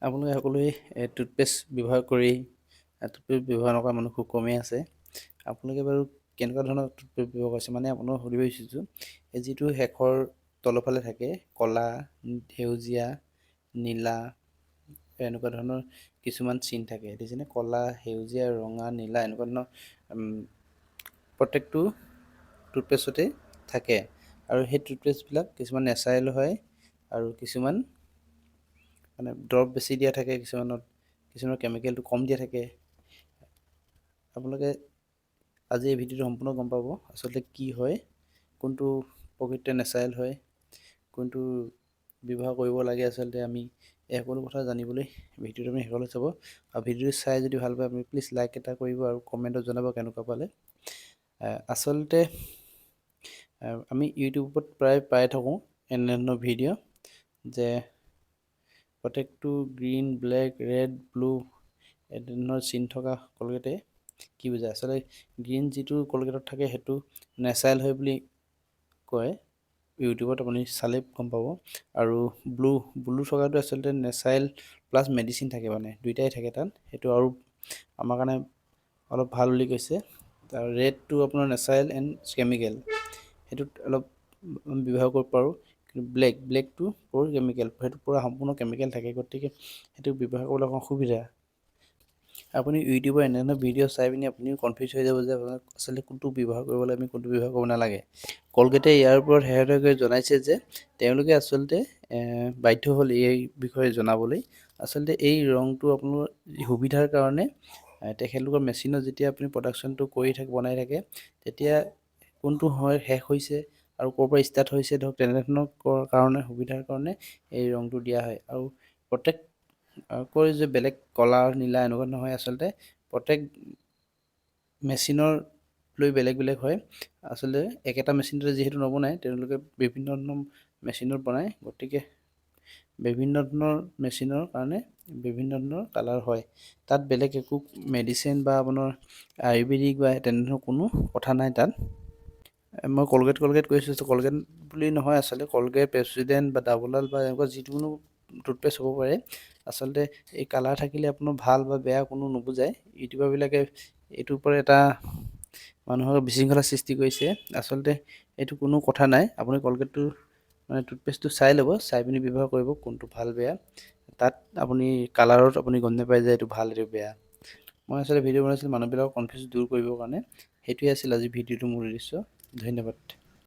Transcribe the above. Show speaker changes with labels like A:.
A: আপোনালোকে সকলোৱে টুথপেষ্ট ব্যৱহাৰ কৰি টুথপেষ্ট ব্যৱহাৰ নকৰা মানুহ খুব কমেই আছে। আপোনালোকে বাৰু কেনেকুৱা ধৰণৰ টুথপেষ্ট ব্যৱহাৰ কৰিছে মানে আপোনাক সুধিব বিচাৰিছোঁ, এই যিটো শেষৰ তলৰ ফালে থাকে ক'লা, সেউজীয়া, নীলা এনেকুৱা ধৰণৰ কিছুমান চিন থাকে দেখিছেনে? ক'লা, সেউজীয়া, ৰঙা, নীলা এনেকুৱা ধৰণৰ প্ৰত্যেকটো টুথপেষ্টতে থাকে আৰু সেই টুথপেষ্টবিলাক কিছুমান নেচাৰেল হয় আৰু কিছুমান মানে দৰৱ বেছি দিয়া থাকে, কিছুমানৰ কেমিকেলটো কম দিয়া থাকে। আপোনালোকে আজি এই ভিডিঅ'টো সম্পূৰ্ণ গম পাব আচলতে কি হয়, কোনটো প্ৰকৃততে নেচাৰেল হয়, কোনটো ব্যৱহাৰ কৰিব লাগে। আচলতে আমি এই সকলো কথা জানিবলৈ ভিডিঅ'টো আপুনি শেষলৈ চাব আৰু ভিডিঅ'টো চাই যদি ভাল পায় আপুনি প্লিজ লাইক এটা কৰিব আৰু কমেণ্টত জনাব কেনেকুৱা পালে। আচলতে আমি ইউটিউবত প্ৰায় পাই থাকোঁ এনে ধৰণৰ ভিডিঅ' যে প্ৰত্যেকটো গ্ৰীণ, ব্লেক, ৰেড, ব্লু এনেধৰণৰ চিন থকা কলগেটে কি বুজায়। আচলতে গ্ৰীণ যিটো কলগেটত থাকে সেইটো নেচাৰেল হয় বুলি কয়, ইউটিউবত আপুনি চালে গম পাব। আৰু ব্লু থকাটো আচলতে নেচাৰেল প্লাছ মেডিচিন থাকে, মানে দুইটাই থাকে তাত, সেইটো আৰু আমাৰ কাৰণে অলপ ভাল বুলি কৈছে। আৰু ৰেডটো আপোনাৰ নেচাৰেল এণ্ড কেমিকেল, সেইটোত অলপ ব্যৱহাৰ কৰিব পাৰোঁ। কিন্তু ব্লেকটো পূৰ কেমিকেল, সেইটো পূৰা সম্পূৰ্ণ কেমিকেল থাকে, গতিকে সেইটো ব্যৱহাৰ কৰিবলৈ অকণ অসুবিধা। আপুনি ইউটিউবৰ এনে ধৰণৰ ভিডিঅ' চাই পিনি আপুনিও কনফিউজ হৈ যাব যে আচলতে কোনটো ব্যৱহাৰ কৰিব লাগে, আমি কোনটো ব্যৱহাৰ কৰিব নালাগে। কলগেটে ইয়াৰ ওপৰত শেহতীয়াকৈ জনাইছে যে তেওঁলোকে আচলতে বাধ্য হ'ল এই বিষয়ে জনাবলৈ। আচলতে এই ৰংটো আপোনাৰ সুবিধাৰ কাৰণে তেখেতলোকৰ মেচিনত যেতিয়া আপুনি প্ৰডাকশ্যনটো বনাই থাকে তেতিয়া কোনটো হয় শেষ হৈছে আৰু ক'ৰ পৰা ষ্টাৰ্ট হৈছে ধৰক তেনেধৰণৰ কাৰণে সুবিধাৰ কাৰণে এই ৰংটো দিয়া হয়। আৰু প্ৰত্যেক যে বেলেগ ক'লা নীলা এনেকুৱা নহয়, আচলতে প্ৰত্যেক মেচিনৰ লৈ বেলেগ বেলেগ হয়। আচলতে একেটা মেচিনতে যিহেতু নবনায়, তেওঁলোকে বিভিন্ন ধৰণৰ মেচিনত বনায়, গতিকে বিভিন্ন ধৰণৰ মেচিনৰ কাৰণে বিভিন্ন ধৰণৰ কালাৰ হয়। তাত বেলেগ একো মেডিচিন বা আপোনাৰ আয়ুৰ্বেদিক বা তেনেধৰণৰ কোনো কথা নাই তাত। মই কলগেট কৈছোঁ, কলগেট বুলি নহয়, আচলতে কলগেট, পেপচিডেণ্ট বা ডাবৰলাল বা এনেকুৱা যিকোনো টুথপেষ্ট হ'ব পাৰে। আচলতে এই কালাৰ থাকিলে আপোনাৰ ভাল বা বেয়া কোনো নুবুজায়। ইউটিউবাৰবিলাকে এইটোৰ ওপৰত এটা মানুহৰ বিশৃংখলা সৃষ্টি কৰিছে। আচলতে এইটো কোনো কথা নাই, আপুনি কলগেটটো মানে টুথপেষ্টটো চাই ল'ব, চাই পিনি ব্যৱহাৰ কৰিব কোনটো ভাল বেয়া। তাত আপুনি কালাৰত আপুনি গম নাপায় যে এইটো ভাল এইটো বেয়া। মই আচলতে ভিডিঅ' বনাইছিলোঁ মানুহবিলাকৰ কনফিউজ দূৰ কৰিবৰ কাৰণে। সেইটোৱে আছিল আজি ভিডিঅ'টো মোৰ উদ্দেশ্য। ধন্যবাদ।